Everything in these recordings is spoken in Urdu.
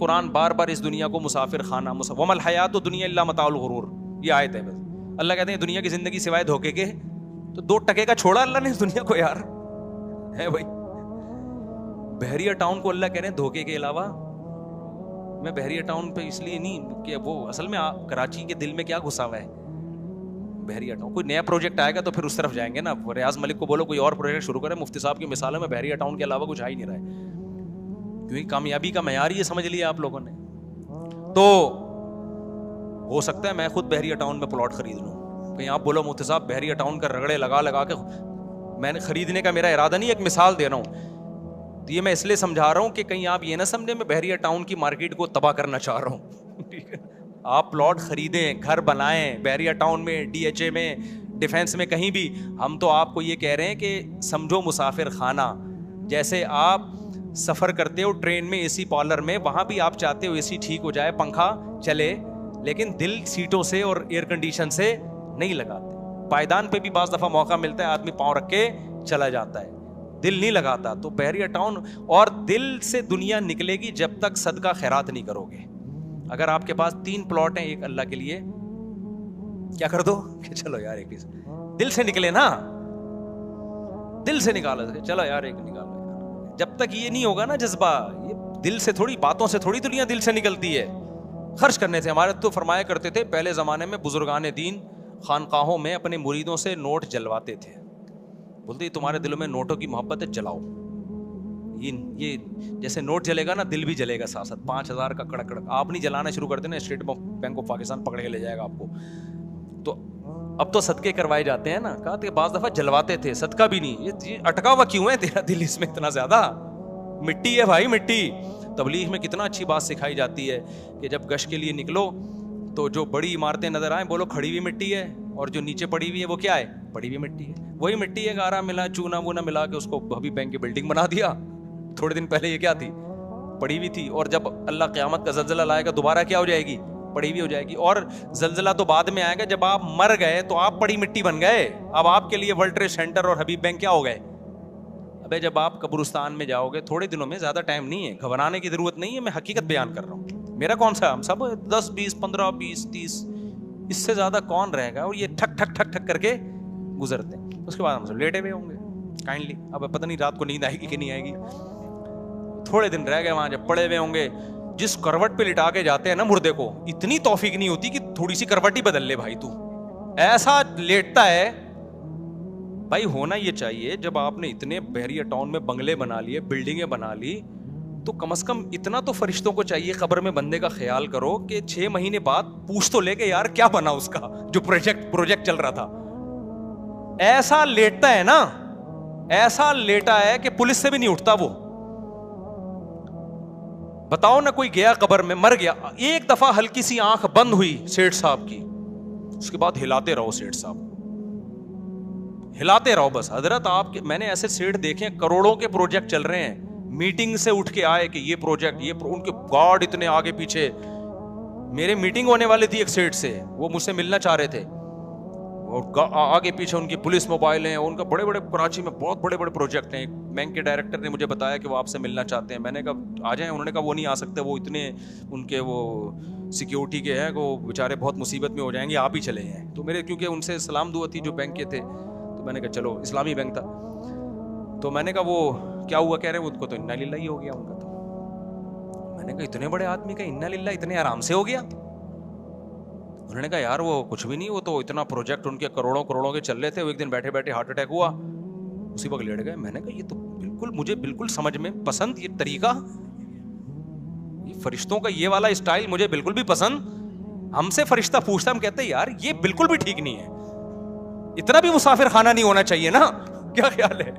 قرآن بار بار اس دنیا کو مسافر خانہ وما الحیات الدنیا الا متاع الغرور، یہ آیت ہے بس. اللہ کہتے ہیں دنیا کی زندگی سوائے دھوکے کے، تو 2 ٹکے کا چھوڑا اللہ نے اس دنیا کو یار ہے بھائی. بحریہ ٹاؤن کو اللہ کہہ رہے ہیں دھوکے کے علاوہ. میں بحریہ ٹاؤن پہ اس لیے نہیں کہ وہ اصل میں کراچی کے دل میں کیا گھسا ہوا ہے بحریہ ٹاؤن. کوئی نیا پروجیکٹ آئے گا تو پھر اس طرف جائیں گے نا. ریاض ملک کو بولو کوئی اور پروجیکٹ شروع کرے، مفتی صاحب کی مثالوں میں بحریہ ٹاؤن کے علاوہ کچھ آ ہی نہیں رہا ہے، کیونکہ کامیابی کا معیار یہ سمجھ لیا آپ لوگوں نے. تو ہو سکتا ہے میں خود بحریہ ٹاؤن میں پلاٹ خرید لوں. کہیں آپ بولو مفتی صاحب بحریہ ٹاؤن کا رگڑے لگا کے میں نے خریدنے کا میرا ارادہ نہیں، ایک مثال دے رہا ہوں. تو یہ میں اس لیے سمجھا رہا ہوں کہ کہیں آپ یہ نہ سمجھیں میں بحریہ ٹاؤن کی مارکیٹ کو تباہ کرنا چاہ رہا ہوں. ٹھیک ہے، آپ پلاٹ خریدیں، گھر بنائیں بحریہ ٹاؤن میں، ڈی ایچ اے میں، ڈیفینس میں، کہیں بھی. ہم تو آپ کو یہ کہہ رہے ہیں کہ سمجھو مسافر خانہ. جیسے آپ سفر کرتے ہو ٹرین میں، اے سی پارلر میں، وہاں بھی آپ چاہتے ہو اے سی ٹھیک ہو جائے، پنکھا چلے، لیکن دل سیٹوں سے اور ایئر کنڈیشن سے نہیں لگاتے. پائیدان پہ بھی بعض دفعہ موقع ملتا ہے آدمی پاؤں رکھ کے چلا جاتا ہے، دل نہیں لگاتا. تو بحریہ ٹاؤن، اور دل سے دنیا نکلے گی جب تک صدقہ خیرات نہیں کرو گے. اگر آپ کے پاس 3 پلاٹ ہیں، ایک اللہ کے لیے، کیا کر دو کہ چلو یار ایک پیس دل سے نکلے نا، دل سے نکالا چلو یار ایک نکالو یار. جب تک یہ نہیں ہوگا نا جذبہ، یہ دل سے تھوڑی، باتوں سے تھوڑی دنیا دل سے نکلتی ہے، خرچ کرنے سے. ہمارے تو فرمایا کرتے تھے پہلے زمانے میں بزرگان دین خانقاہوں میں اپنے مریدوں سے نوٹ جلواتے تھے. بولتے تمہارے دلوں میں نوٹوں کی محبت ہے، جلاؤ. یہ جیسے نوٹ جلے گا نا دل بھی جلے گا ساتھ ساتھ. 5,000 کا کڑک کڑک آپ نہیں جلانا شروع کرتے نا، اسٹیٹ بینک آف پاکستان پکڑ کے لے جائے گا آپ کو. تو اب تو صدقے کروائے جاتے ہیں نا. کہا کہ بعض دفعہ جلواتے تھے، صدقہ بھی نہیں. یہ اٹکا ہوا کیوں ہے تیرا دل اس میں اتنا زیادہ؟ مٹی ہے بھائی، مٹی. تبلیغ میں کتنا اچھی بات سکھائی جاتی ہے کہ جب گشت کے لیے نکلو تو جو بڑی عمارتیں نظر آئیں بولو کھڑی ہوئی مٹی ہے، اور جو نیچے پڑی ہوئی ہے وہ کیا ہے؟ پڑی ہوئی مٹی ہے. وہی مٹی ہے، گارا ملا، چونا وونا ملا کے اس کو ابھی بینک کی بلڈنگ بنا دیا. تھوڑے دن پہلے یہ کیا تھی؟ پڑی ہوئی تھی. اور جب اللہ قیامت کا زلزلہ لائے گا دوبارہ کیا ہو جائے گی؟ پڑی ہوئی ہو جائے گی. اور زلزلہ تو بعد میں آئے گا، جب آپ مر گئے تو آپ پڑی مٹی بن گئے. اب آپ کے لیے ورلڈ ٹریڈ سینٹر اور حبیب بینک کیا ہو گئے؟ ابے جب آپ قبرستان میں جاؤ گے تھوڑے دنوں میں، زیادہ ٹائم نہیں ہے، گھبرانے کی ضرورت نہیں ہے. میں حقیقت بیان کر رہا ہوں. میرا کون سا، ہم سب 10 20 15 20 30، اس سے زیادہ کون رہے گا؟ اور یہ ٹھک ٹھک ٹھک ٹھک کر کے گزرتے ہیں. اس کے بعد ہم سب لیٹے ہوئے ہوں گے کائنڈلی. اب پتہ نہیں رات کو نیند آئے گی کہ نہیں آئے گی. تھوڑے دن رہ گئے وہاں جب پڑے ہوئے ہوں گے. جس کروٹ پہ لٹا کے جاتے ہیں نا مردے کو، اتنی توفیق نہیں ہوتی کہ تھوڑی سی کروٹ ہی بدل لے بھائی. تو ایسا لیٹتا ہے بھائی. ہونا یہ چاہیے جب آپ نے اتنے بحریہ ٹاؤن میں بنگلے بنا لیے، بلڈنگیں بنا لی، تو کم از کم اتنا تو فرشتوں کو چاہیے قبر میں بندے کا خیال کرو کہ 6 مہینے بعد پوچھ تو لے کے یار کیا بنا اس کا جو پروجیکٹ چل رہا تھا. ایسا لیٹتا ہے نا، ایسا لیٹا ہے کہ پولیس سے بھی نہیں اٹھتا وہ. بتاؤ نا کوئی گیا قبر میں، مر گیا، ایک دفعہ ہلکی سی آنکھ بند ہوئی سیٹھ صاحب کی، اس کے بعد ہلاتے رہو سیٹھ صاحب، ہلاتے رہو بس. حضرت آپ کے، میں نے ایسے سیٹھ دیکھے کروڑوں کے پروجیکٹ چل رہے ہیں، میٹنگ سے اٹھ کے آئے کہ یہ پروجیکٹ، یہ ان کے گارڈ اتنے آگے پیچھے. میرے میٹنگ ہونے والی تھی ایک سیٹھ سے، وہ مجھ سے ملنا چاہ رہے تھے، اور آگے پیچھے ان کی پولیس موبائل ہیں، ان کا بڑے بڑے کراچی میں بہت بڑے بڑے پروجیکٹ ہیں. بینک کے ڈائریکٹر نے مجھے بتایا کہ وہ آپ سے ملنا چاہتے ہیں. میں نے کہا آ جائیں. انہوں نے کہا وہ نہیں آ سکتے، وہ اتنے ان کے وہ سیکیورٹی کے ہیں، وہ بیچارے بہت مصیبت میں ہو جائیں گے، آپ ہی چلے ہیں. تو میرے کیونکہ ان سے سلام دعا تھی جو بینک کے تھے، تو میں نے کہا چلو، اسلامی بینک تھا. تو میں نے کہا وہ کیا ہوا؟ کہہ رہے ہیں ان کو تو انا للہ ہی ہو گیا ان کا. تو میں نے کہا اتنے بڑے آدمی کا انا للہ اتنے آرام سے ہو گیا؟ انہوں نے کہا یار وہ کچھ بھی نہیں، وہ تو اتنا پروجیکٹ ان کے کروڑوں کے چل رہے تھے، وہ ایک دن بیٹھے بیٹھے ہارٹ اٹیک ہوا، اسی وقت لیٹ گئے. میں نے کہا یہ تو بالکل مجھے بالکل سمجھ میں پسند یہ طریقہ، یہ فرشتوں کا یہ والا اسٹائل مجھے بالکل بھی پسند. ہم سے فرشتہ پوچھتا، ہم کہتے ہیں یار یہ بالکل بھی ٹھیک نہیں ہے، اتنا بھی مسافر خانہ نہیں ہونا چاہیے نا. کیا خیال ہے؟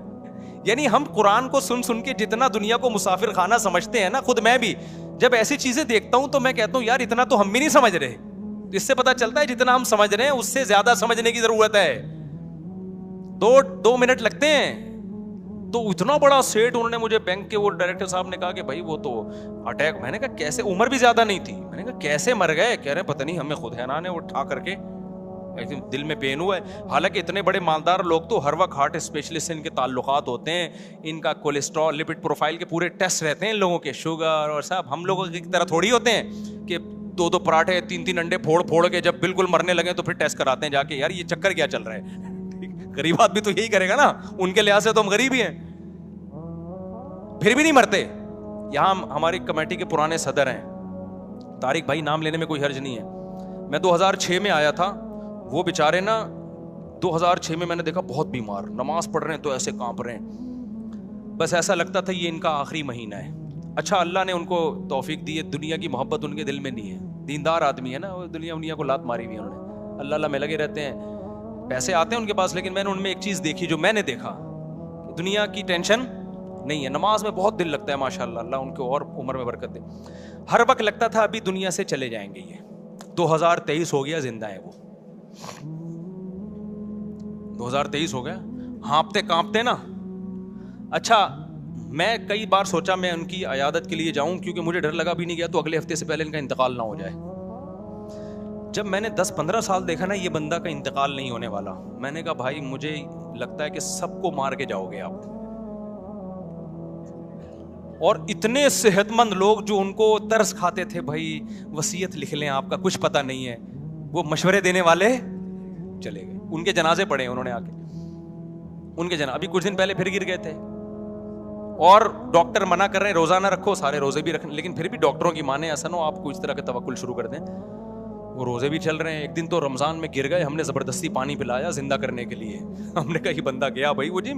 یعنی ہم قرآن کو سن کے جتنا دنیا کو مسافر خانہ سمجھتے ہیں نا، خود میں بھی جب ایسی چیزیں دیکھتا ہوں تو میں کہتا ہوں یار اتنا تو ہم بھی نہیں سمجھ رہے. اس سے پتا چلتا ہے جتنا ہم سمجھ رہے ہیں اس سے زیادہ سمجھنے کی ضرورت ہے. 2 منٹ لگتے ہیں. تو اتنا بڑا سیٹ، انہوں نے مجھے بینک کے وہ ڈائریکٹر صاحب نے کہا کہ بھائی وہ تو اٹیک. میں نے کہا کیسے؟ عمر بھی زیادہ نہیں تھی. میں نے کہا کیسے مر گئے؟ کہہ رہے پتہ نہیں، ہمیں خود حیران ہے. وہ اٹھا کر کے دل میں پین ہوا ہے. حالانکہ اتنے بڑے مالدار لوگ تو ہر وقت ہارٹ اسپیشلسٹ سے ان کے تعلقات ہوتے ہیں, ان کا کولیسٹرول لپڈ پروفائل کے پورے ٹیسٹ رہتے ہیں ان لوگوں کے, شوگر اور سب. ہم لوگوں کی طرح تھوڑی ہوتے ہیں کہ 2 پراٹھے 3 انڈے پھوڑ کے جب بالکل مرنے لگے تو پھر ٹیسٹ کراتے ہیں جا کے, یار یہ چکر کیا چل رہا ہے. غریب آدمی تو یہی کرے گا نا, ان کے لحاظ سے تو ہم غریب ہی ہیں, پھر بھی نہیں مرتے. یہاں ہماری کمیٹی کے پرانے صدر ہیں طارق بھائی, نام لینے میں کوئی حرج نہیں ہے. میں 2006 میں آیا تھا, وہ بیچارے نا 2006 میں نے دیکھا بہت بیمار, نماز پڑھ رہے ہیں تو ایسے کانپ رہے ہیں, بس ایسا لگتا تھا یہ ان کا آخری مہینہ ہے. اچھا اللہ نے ان کو توفیق دی ہے, دنیا کی محبت ان کے دل میں نہیں ہے, دیندار آدمی ہے نا, وہ دنیا کو لات ماری ہوئی ہے انہوں نے, اللہ اللہ میں لگے رہتے ہیں, پیسے آتے ہیں ان کے پاس. لیکن میں نے ان میں ایک چیز دیکھی جو میں نے دیکھا, دنیا کی ٹینشن نہیں ہے, نماز میں بہت دل لگتا ہے ماشاءاللہ, اللہ ان کو اور عمر میں برکت دے. ہر وقت لگتا تھا ابھی دنیا سے چلے جائیں گے یہ, 2023 ہو گیا, زندہ ہے وہ, 2023 ہو گیا, ہانپتے کانپتے نا. اچھا میں کئی بار سوچا میں ان کی عیادت کے لیے جاؤں, کیونکہ مجھے ڈر لگا بھی نہیں گیا تو اگلے ہفتے سے پہلے ان کا انتقال نہ ہو جائے. جب میں نے 10-15 سال دیکھا نا یہ بندہ کا انتقال نہیں ہونے والا, میں نے کہا بھائی مجھے لگتا ہے کہ سب کو مار کے جاؤ گے آپ. اور اتنے صحت مند لوگ جو ان کو ترس کھاتے تھے, بھائی وصیت لکھ لیں آپ کا کچھ پتہ نہیں ہے, وہ مشورے دینے والے چلے گئے. ان کے جنازے پڑے انہوں نے آ کے, ان کے ابھی کچھ دن پہلے پھر گر گئے تھے, اور ڈاکٹر منع کر رہے ہیں روزہ نہ رکھو, سارے روزے بھی رکھنے, لیکن پھر بھی ڈاکٹروں کی مانے ایسا نہ ہو آپ کو اس طرح کے توکل شروع کر دیں, وہ روزے بھی چل رہے ہیں. ایک دن تو رمضان میں گر گئے, ہم نے زبردستی پانی پلایا زندہ کرنے کے لیے. ہم نے کہا یہ بندہ گیا بھائی, وہ جی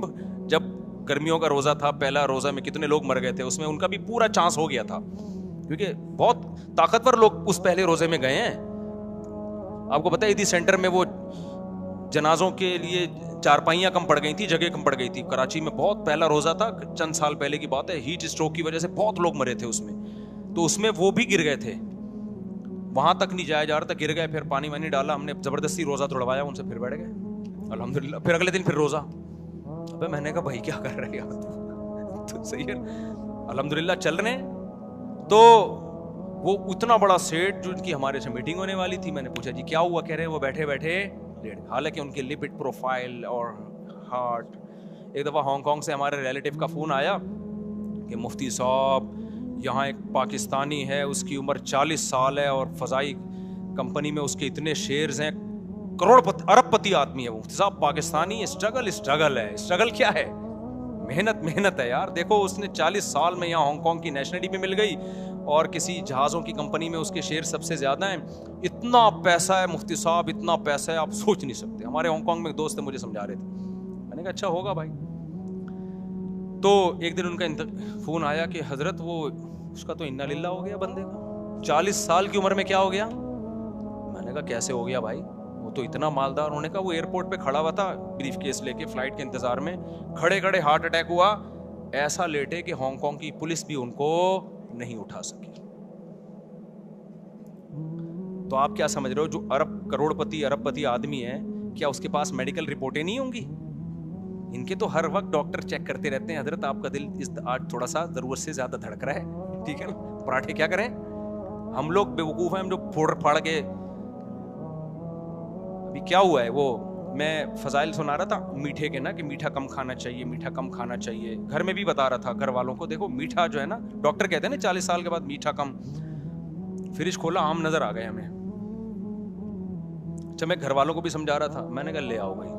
جب گرمیوں کا روزہ تھا, پہلا روزہ میں کتنے لوگ مر گئے تھے, اس میں ان کا بھی پورا چانس ہو گیا تھا, کیونکہ بہت طاقتور لوگ اس پہلے روزے میں گئے ہیں. آپ کو پتہ ہے عیدی سینٹر میں وہ جنازوں کے لیے چارپائیاں کم پڑ گئی تھی, جگہ کم پڑ گئی تھی. کراچی میں بہت پہلا روزہ تھا, چند سال پہلے کی بات ہے, ہیٹ اسٹروک کی وجہ سے بہت لوگ مرے تھے اس میں, تو اس میں وہ بھی گر گئے تھے, وہاں تک نہیں جایا جا رہا تھا, گر گئے. پھر پانی وانی ڈالا, ہم نے زبردستی روزہ توڑوایا ان سے, پھر بیٹھ گئے الحمدللہ. پھر اگلے دن پھر روزہ. ابے میں نے کہا بھائی کیا کر رہے ہیں تو صحیح ہے, الحمدللہ چل رہے ہیں. تو وہ اتنا بڑا سیٹ جو ان کی ہمارے سے میٹنگ ہونے والی تھی, میں نے پوچھا جی کیا ہوا, کہہ رہے ہیں وہ بیٹھے بیٹھے لیٹ, حالانکہ ان کے لپڈ پروفائل اور ہارٹ. ایک دفعہ ہانگ کانگ سے ہمارے ریلیٹیو کا فون آیا کہ مفتی صاحب یہاں ایک پاکستانی ہے, اس کی عمر 40 سال ہے اور فضائی کمپنی میں اس کے اتنے شیئرز ہیں, کروڑ ارب پتی آدمی ہے وہ. مفتی صاحب پاکستانی اسٹرگل ہے. اسٹرگل کیا ہے, محنت ہے یار. دیکھو اس نے 40 سال میں یہاں ہانگ کانگ کی نیشنلٹی بھی مل گئی, اور کسی جہازوں کی کمپنی میں اس کے شیئر سب سے زیادہ ہیں. اتنا پیسہ ہے مفتی صاحب, اتنا پیسہ ہے آپ سوچ نہیں سکتے. ہمارے ہانگ کانگ میں ایک دوست تھے, مجھے سمجھا رہے تھے. میں نے کہا اچھا ہوگا بھائی. تو ایک دن ان کا فون آیا کہ حضرت وہ اس کا تو انا للہ ہو گیا بندے کا, 40 سال کی عمر میں کیا ہو گیا. میں نے کہا کیسے ہو گیا بھائی, وہ تو اتنا مالدار. انہوں نے کہا وہ ایئرپورٹ پہ کھڑا ہوا تھا بریف کیس لے کے, فلائٹ کے انتظار میں, کھڑے ہارٹ اٹیک ہوا, ایسا لیٹے کہ ہانگ کانگ کی پولیس بھی ان کو نہیں اٹھا سکی. تو آپ کیا سمجھ رہے ہو, جو کروڑ پتی آدمی ہے, کیا اس کے پاس میڈیکل رپورٹیں نہیں ہوں گی؟ ان کے تو ہر وقت ڈاکٹر چیک کرتے رہتے ہیں, حضرت آپ کا دل آج تھوڑا سا ضرورت سے زیادہ دھڑک رہا ہے, ٹھیک ہے نا, پراٹھے کیا کریں. ہم لوگ بے وقوف ہیں, ہم جو پھاڑ کے. ابھی کیا ہوا ہے, وہ میں فضائل سنا رہا تھا میٹھے کے نا, کہ میٹھا کم کھانا چاہیے. گھر میں بھی بتا رہا تھا گھر والوں کو, دیکھو میٹھا جو ہے نا, ڈاکٹر کہتے ہیں نا 40 سال کے بعد میٹھا کم. فریج کھولا, آم نظر آ گئے ہمیں. اچھا میں گھر والوں کو بھی سمجھا رہا تھا, میں نے کہا لے آؤ بھائی.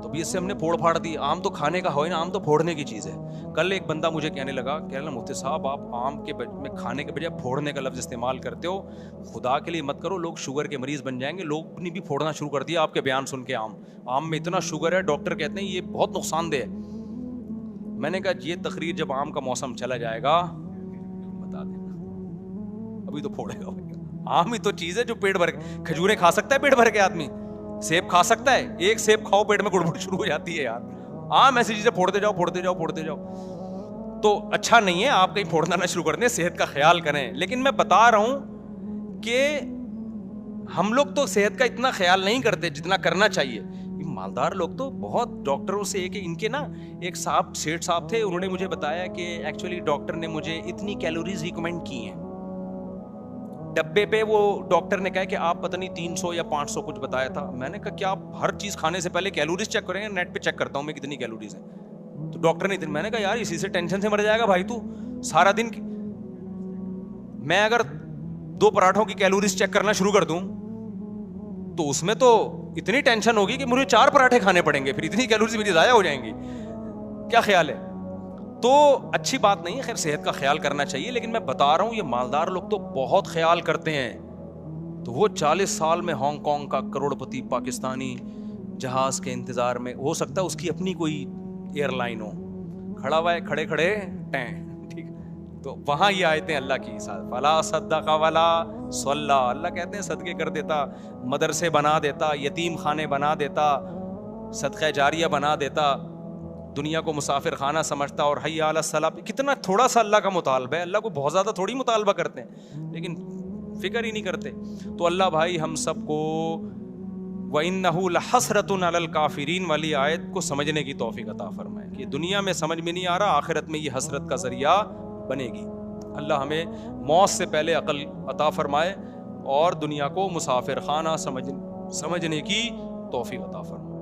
تو بھی اس سے ہم نے پھوڑ پھاڑ دی. آم تو کھانے کا ہو نا, آم تو پھوڑنے کی چیز ہے. کل ایک بندہ مجھے کہنے لگا, کہہ رہا مفتی صاحب آپ آم کے میں کھانے کے بجائے پھوڑنے کا لفظ استعمال کرتے ہو, خدا کے لیے مت کرو, لوگ شوگر کے مریض بن جائیں گے. لوگ نے بھی پھوڑنا شروع کر دیا آپ کے بیان سن کے. آم میں اتنا شوگر ہے, ڈاکٹر کہتے ہیں یہ بہت نقصان دہ ہے. میں نے کہا یہ تقریر جب آم کا موسم چلا جائے گا بتا دینا, ابھی تو پھوڑے گا. آم ہی تو چیز ہے جو پیٹ بھر, کھجوریں کھا سکتا ہے پیٹ بھر کے آدمی, سیب کھا سکتا ہے, ایک سیب کھاؤ پیٹ میں گڑبڑ شروع ہو جاتی ہے یار. آم ایسی چیزیں پھوڑتے جاؤ. تو اچھا نہیں ہے, آپ کہیں پھوڑنا نہ شروع کر دیں, صحت کا خیال کریں. لیکن میں بتا رہا ہوں کہ ہم لوگ تو صحت کا اتنا خیال نہیں کرتے جتنا کرنا چاہیے. مالدار لوگ تو بہت, ڈاکٹروں سے ایک ان کے نا ایک صاحب سیٹ صاحب تھے, انہوں نے مجھے بتایا کہ ایکچولی ڈاکٹر نے مجھے اتنی کیلوریز ریکمینڈ کی ہیں. ڈبے پہ وہ ڈاکٹر نے کہا کہ آپ پتہ نہیں 300 یا 500 کچھ بتایا تھا. میں نے کہا کیا آپ ہر چیز کھانے سے پہلے کیلوریز چیک کریں گے؟ نیٹ پہ چیک کرتا ہوں میں کتنی کیلوریز ہیں. تو ڈاکٹر نے میں نے کہا یار اسی سے ٹینشن سے مر جائے گا بھائی تو سارا دن. میں اگر 2 پراٹھوں کی کیلوریز چیک کرنا شروع کر دوں تو اس میں تو اتنی ٹینشن ہوگی کہ مجھے 4 پراٹھے کھانے پڑیں گے, پھر اتنی کیلوریز میری ضائع ہو جائیں گی. کیا خیال ہے؟ تو اچھی بات نہیں ہے, خیر صحت کا خیال کرنا چاہیے, لیکن میں بتا رہا ہوں یہ مالدار لوگ تو بہت خیال کرتے ہیں. تو وہ 40 سال میں ہانگ کانگ کا کروڑ پتی پاکستانی جہاز کے انتظار میں, ہو سکتا ہے اس کی اپنی کوئی ایئر لائن ہو, کھڑا ہوا ہے کھڑے کھڑے ٹیں, ٹھیک. تو وہاں یہ آیتیں اللہ کی فلا صدق ولا صلی, اللہ کہتے ہیں صدقے کر دیتا, مدرسے بنا دیتا, یتیم خانے بنا دیتا, صدقہ جاریہ بنا دیتا, دنیا کو مسافر خانہ سمجھتا, اور حی علی الصلاۃ. کتنا تھوڑا سا اللہ کا مطالبہ ہے, اللہ کو بہت زیادہ تھوڑی مطالبہ کرتے ہیں, لیکن فکر ہی نہیں کرتے. تو اللہ بھائی ہم سب کو وَإِنَّهُ لَحَسْرَةٌ عَلَى الْكَافِرِينَ والی آیت کو سمجھنے کی توفیق عطا فرمائے کہ دنیا میں سمجھ میں نہیں آ رہا, آخرت میں یہ حسرت کا ذریعہ بنے گی. اللہ ہمیں موت سے پہلے عقل عطا فرمائے اور دنیا کو مسافر خانہ سمجھنے کی توفیق عطا فرمائے.